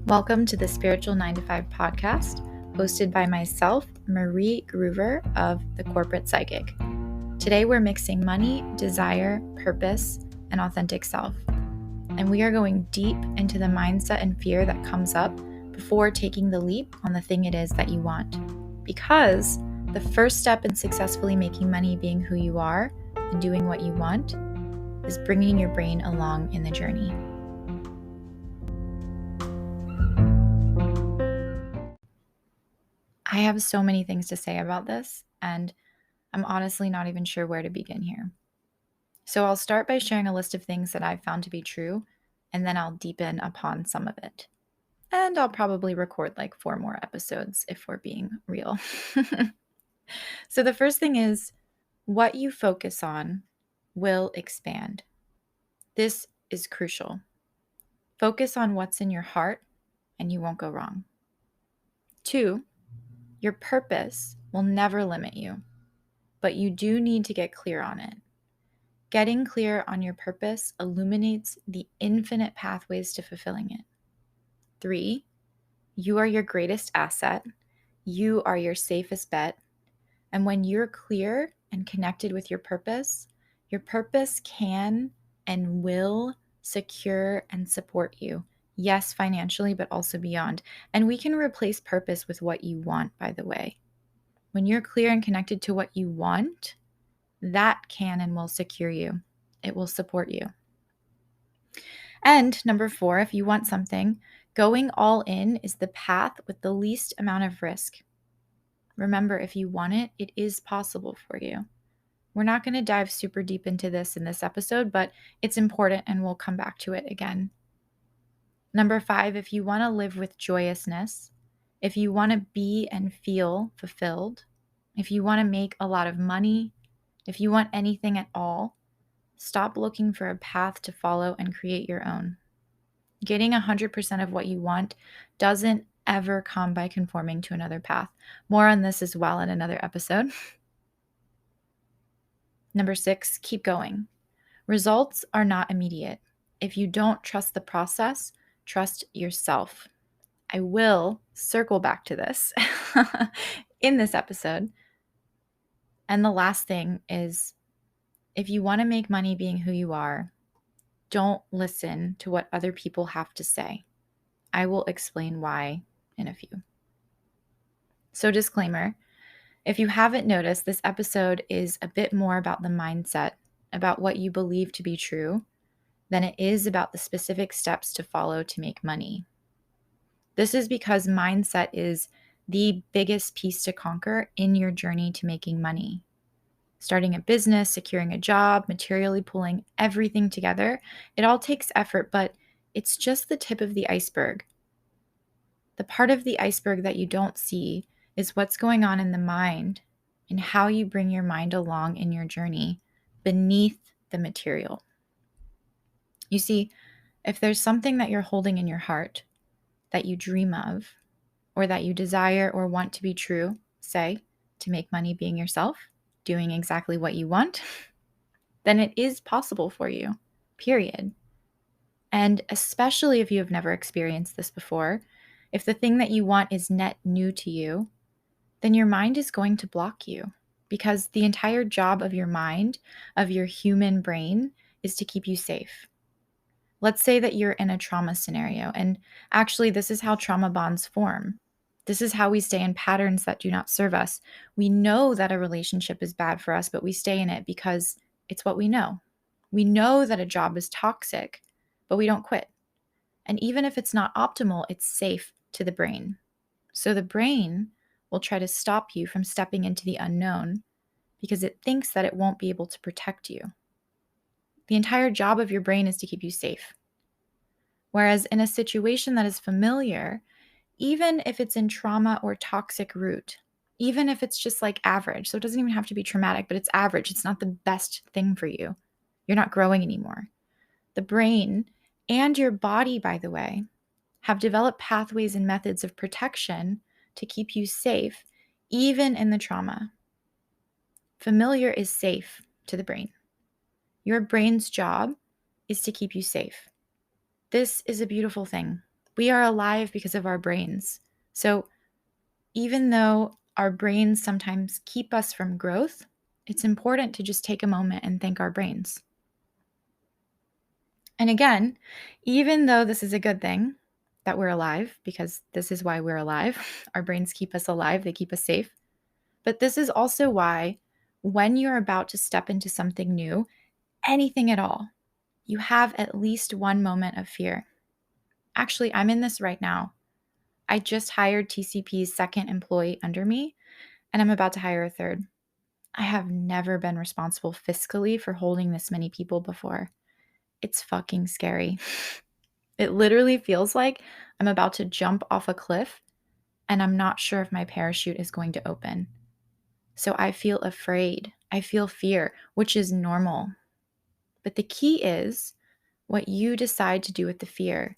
Welcome to the Spiritual 9 to 5 podcast, hosted by myself, Marie Groover of The Corporate Psychic. Today we're mixing money, desire, purpose, and authentic self. And we are going deep into the mindset and fear that comes up before taking the leap on the thing it is that you want. Because the first step in successfully making money being who you are and doing what you want is bringing your brain along in the journey. I have so many things to say about this, and I'm honestly not even sure where to begin here. So I'll start by sharing a list of things that I've found to be true, and then I'll deepen upon some of it. And I'll probably record like 4 more episodes if we're being real. So the first thing is, what you focus on will expand. This is crucial. Focus on what's in your heart, and you won't go wrong. 2, your purpose will never limit you, but you do need to get clear on it. Getting clear on your purpose illuminates the infinite pathways to fulfilling it. 3, you are your greatest asset. You are your safest bet. And when you're clear and connected with your purpose can and will secure and support you. Yes, financially, but also beyond. And we can replace purpose with what you want, by the way. When you're clear and connected to what you want, that can and will secure you. It will support you. And number 4, if you want something, going all in is the path with the least amount of risk. Remember, if you want it, it is possible for you. We're not going to dive super deep into this in this episode, but it's important and we'll come back to it again. Number 5, if you want to live with joyousness, if you want to be and feel fulfilled, if you want to make a lot of money, if you want anything at all, stop looking for a path to follow and create your own. Getting 100% of what you want doesn't ever come by conforming to another path. More on this as well in another episode. Number 6, keep going. Results are not immediate. If you don't trust the process, trust yourself. I will circle back to this in this episode. And the last thing is, if you want to make money being who you are, don't listen to what other people have to say. I will explain why in a few. So, disclaimer, if you haven't noticed, this episode is a bit more about the mindset, about what you believe to be true, than it is about the specific steps to follow to make money. This is because mindset is the biggest piece to conquer in your journey to making money. Starting a business, securing a job, materially pulling everything together, it all takes effort, but it's just the tip of the iceberg. The part of the iceberg that you don't see is what's going on in the mind and how you bring your mind along in your journey beneath the material. You see, if there's something that you're holding in your heart that you dream of, or that you desire or want to be true, say, to make money being yourself, doing exactly what you want, then it is possible for you, period. And especially if you have never experienced this before, if the thing that you want is net new to you, then your mind is going to block you, because the entire job of your mind, of your human brain, is to keep you safe. Let's say that you're in a trauma scenario, and actually this is how trauma bonds form. This is how we stay in patterns that do not serve us. We know that a relationship is bad for us, but we stay in it because it's what we know. We know that a job is toxic, but we don't quit. And even if it's not optimal, it's safe to the brain. So the brain will try to stop you from stepping into the unknown because it thinks that it won't be able to protect you. The entire job of your brain is to keep you safe. Whereas in a situation that is familiar, even if it's in trauma or toxic root, even if it's just like average, so it doesn't even have to be traumatic, but it's average, it's not the best thing for you. You're not growing anymore. The brain and your body, by the way, have developed pathways and methods of protection to keep you safe, even in the trauma. Familiar is safe to the brain. Your brain's job is to keep you safe. This is a beautiful thing. We are alive because of our brains. So even though our brains sometimes keep us from growth, it's important to just take a moment and thank our brains. And again, even though this is a good thing that we're alive, because this is why we're alive, our brains keep us alive, they keep us safe. But this is also why when you're about to step into something new, anything at all, you have at least one moment of fear. Actually, I'm in this right now. I just hired TCP's second employee under me, and I'm about to hire a third. I have never been responsible fiscally for holding this many people before. It's fucking scary. It literally feels like I'm about to jump off a cliff and I'm not sure if my parachute is going to open. So I feel afraid. I feel fear, which is normal. But the key is what you decide to do with the fear,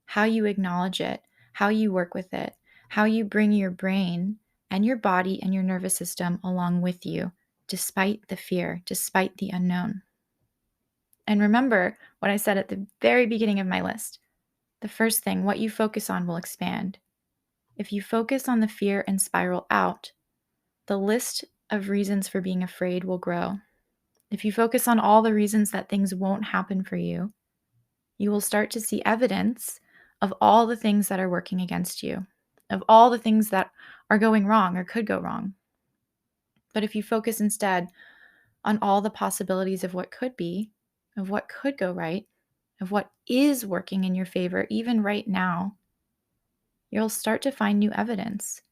how you acknowledge it, how you work with it, how you bring your brain and your body and your nervous system along with you, despite the fear, despite the unknown. And remember what I said at the very beginning of my list. The first thing, what you focus on will expand. If you focus on the fear and spiral out, the list of reasons for being afraid will grow. If you focus on all the reasons that things won't happen for you, you will start to see evidence of all the things that are working against you, of all the things that are going wrong or could go wrong. But if you focus instead on all the possibilities of what could be, of what could go right, of what is working in your favor, even right now, you'll start to find new evidence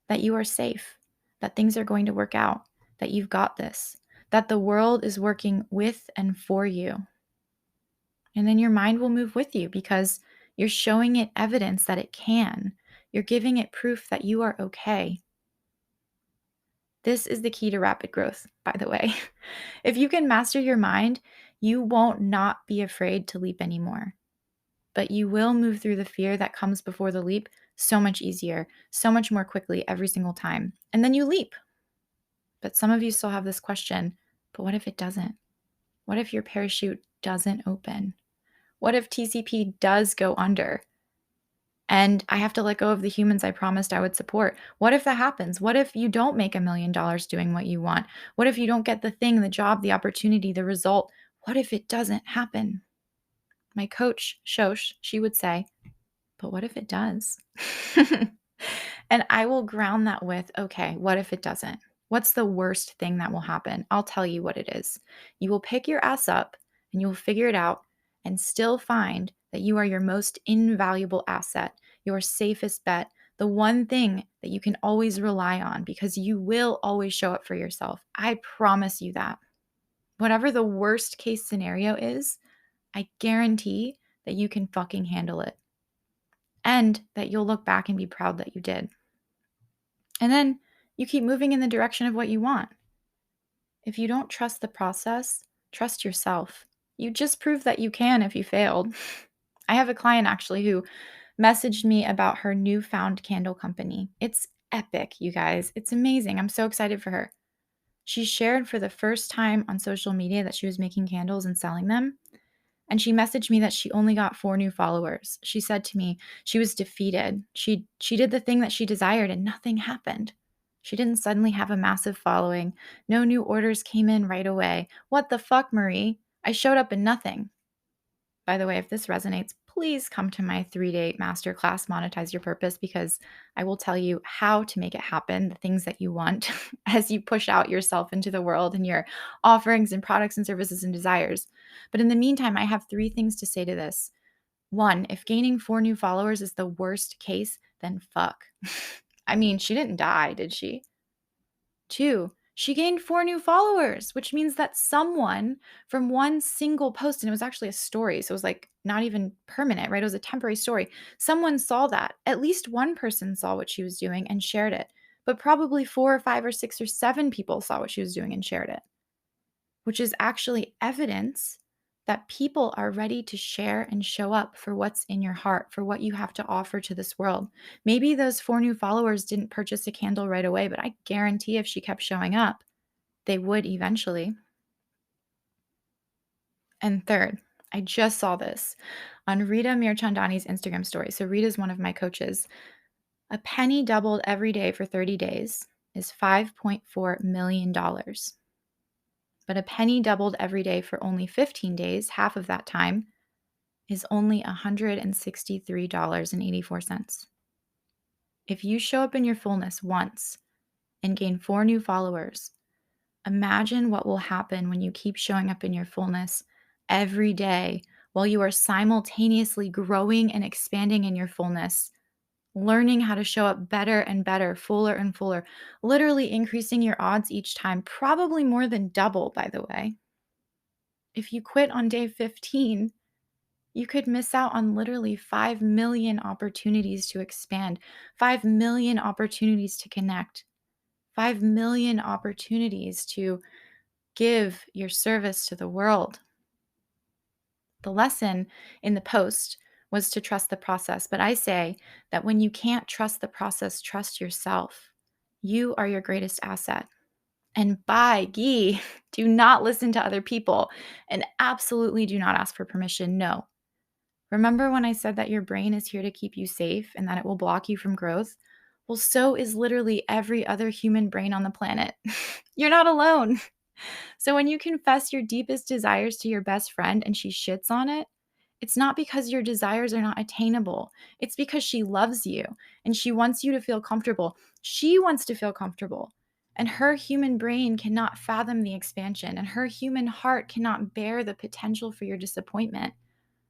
that you are safe, that things are going to work out, that you've got this, that the world is working with and for you. And then your mind will move with you because you're showing it evidence that it can. You're giving it proof that you are okay. This is the key to rapid growth, by the way. If you can master your mind, you won't not be afraid to leap anymore. But you will move through the fear that comes before the leap so much easier, so much more quickly every single time. And then you leap. But some of you still have this question, but what if it doesn't? What if your parachute doesn't open? What if TCP does go under? And I have to let go of the humans I promised I would support. What if that happens? What if you don't make $1 million doing what you want? What if you don't get the thing, the job, the opportunity, the result? What if it doesn't happen? My coach, Shosh, she would say, but what if it does? And I will ground that with, okay, what if it doesn't? What's the worst thing that will happen? I'll tell you what it is. You will pick your ass up and you will figure it out and still find that you are your most invaluable asset, your safest bet, the one thing that you can always rely on because you will always show up for yourself. I promise you that. Whatever the worst case scenario is, I guarantee that you can fucking handle it and that you'll look back and be proud that you did. And then you keep moving in the direction of what you want. If you don't trust the process, trust yourself. You just proved that you can if you failed. I have a client actually who messaged me about her newfound candle company. It's epic, you guys. It's amazing. I'm so excited for her. She shared for the first time on social media that she was making candles and selling them. And she messaged me that she only got 4 new followers. She said to me she was defeated. She did the thing that she desired and nothing happened. She didn't suddenly have a massive following. No new orders came in right away. What the fuck, Marie? I showed up in nothing. By the way, if this resonates, please come to my 3-day masterclass, Monetize Your Purpose, because I will tell you how to make it happen, the things that you want as you push out yourself into the world and your offerings and products and services and desires. But in the meantime, I have 3 things to say to this. 1, if gaining 4 new followers is the worst case, then fuck. I mean, she didn't die, did she? 2, she gained 4 new followers, which means that someone from one single post, and it was actually a story, so it was like not even permanent, right? It was a temporary story. Someone saw that. At least one person saw what she was doing and shared it, but probably 4 or 5 or 6 or 7 people saw what she was doing and shared it, which is actually evidence that people are ready to share and show up for what's in your heart, for what you have to offer to this world. Maybe those 4 new followers didn't purchase a candle right away, but I guarantee if she kept showing up, they would eventually. And third, I just saw this on Rita Mirchandani's Instagram story. So Rita is one of my coaches. A penny doubled every day for 30 days is $5.4 million. But a penny doubled every day for only 15 days, half of that time, is only $163.84. If you show up in your fullness once and gain 4 new followers, imagine what will happen when you keep showing up in your fullness every day while you are simultaneously growing and expanding in your fullness, learning how to show up better and better, fuller and fuller, literally increasing your odds each time, probably more than double, by the way. If you quit on day 15, you could miss out on literally 5 million opportunities to expand, 5 million opportunities to connect, 5 million opportunities to give your service to the world. The lesson in the post was to trust the process, but I say that when you can't trust the process, trust yourself. You are your greatest asset. And by gee, do not listen to other people and absolutely do not ask for permission. No. Remember when I said that your brain is here to keep you safe and that it will block you from growth? Well, so is literally every other human brain on the planet. You're not alone. So when you confess your deepest desires to your best friend and she shits on it, it's not because your desires are not attainable. It's because she loves you and she wants you to feel comfortable. She wants to feel comfortable. And her human brain cannot fathom the expansion, and her human heart cannot bear the potential for your disappointment.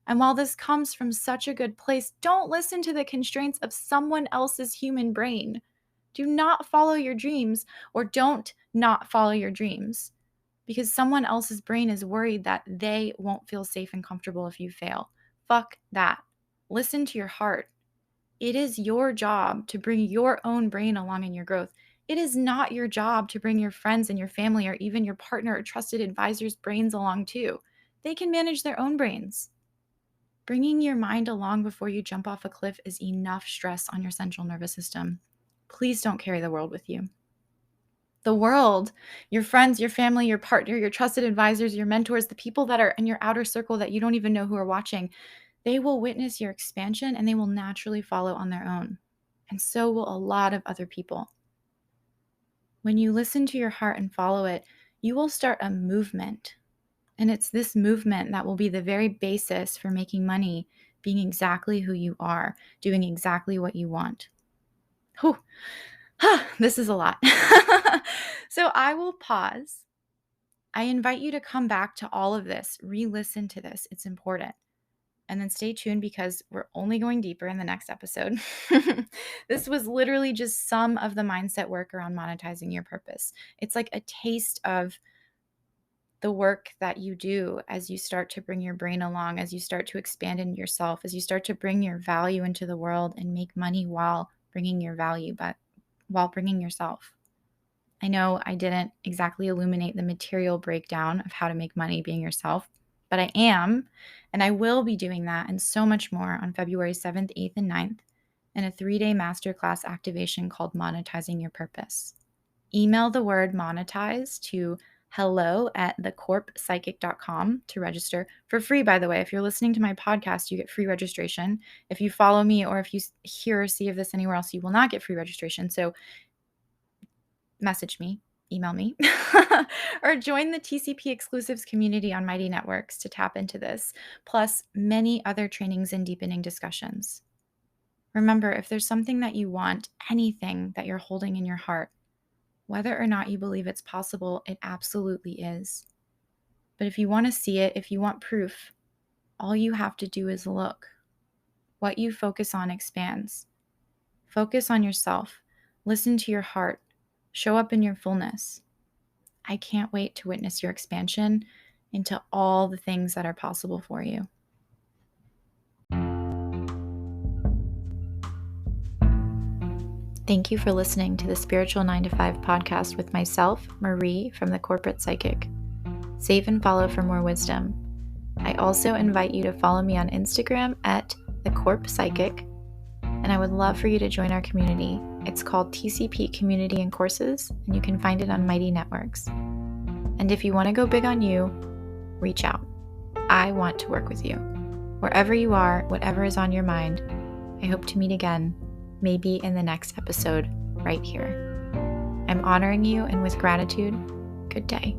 And while this comes from such a good place, don't listen to the constraints of someone else's human brain. Do not follow your dreams, or don't not follow your dreams, because someone else's brain is worried that they won't feel safe and comfortable if you fail. Fuck that. Listen to your heart. It is your job to bring your own brain along in your growth. It is not your job to bring your friends and your family or even your partner or trusted advisor's brains along too. They can manage their own brains. Bringing your mind along before you jump off a cliff is enough stress on your central nervous system. Please don't carry the world with you. The world, your friends, your family, your partner, your trusted advisors, your mentors, the people that are in your outer circle that you don't even know who are watching, they will witness your expansion and they will naturally follow on their own. And so will a lot of other people. When you listen to your heart and follow it, you will start a movement. And it's this movement that will be the very basis for making money, being exactly who you are, doing exactly what you want. Whew. This is a lot. So I will pause. I invite you to come back to all of this, re-listen to this. It's important. And then stay tuned because we're only going deeper in the next episode. This was literally just some of the mindset work around monetizing your purpose. It's like a taste of the work that you do as you start to bring your brain along, as you start to expand in yourself, as you start to bring your value into the world and make money while bringing your value, but while bringing yourself. I know I didn't exactly illuminate the material breakdown of how to make money being yourself, but I am, and I will be doing that and so much more on February 7th, 8th, and 9th in a 3-day masterclass activation called Monetizing Your Purpose. Email the word monetize to hello@thecorppsychic.com to register for free, by the way. If you're listening to my podcast, you get free registration. If you follow me or if you hear or see of this anywhere else, you will not get free registration. So message me, email me, or join the TCP Exclusives community on Mighty Networks to tap into this, plus many other trainings and deepening discussions. Remember, if there's something that you want, anything that you're holding in your heart, whether or not you believe it's possible, it absolutely is. But if you want to see it, if you want proof, all you have to do is look. What you focus on expands. Focus on yourself. Listen to your heart. Show up in your fullness. I can't wait to witness your expansion into all the things that are possible for you. Thank you for listening to the Spiritual 9 to 5 podcast with myself, Marie, from the Corporate Psychic. Save and follow for more wisdom. I also invite you to follow me on Instagram at @thecorppsychic, and I would love for you to join our community. It's called TCP Community and Courses, and you can find it on Mighty Networks. And if you want to go big on you, reach out. I want to work with you. Wherever you are, whatever is on your mind, I hope to meet again, maybe in the next episode, right here. I'm honoring you, and with gratitude, good day.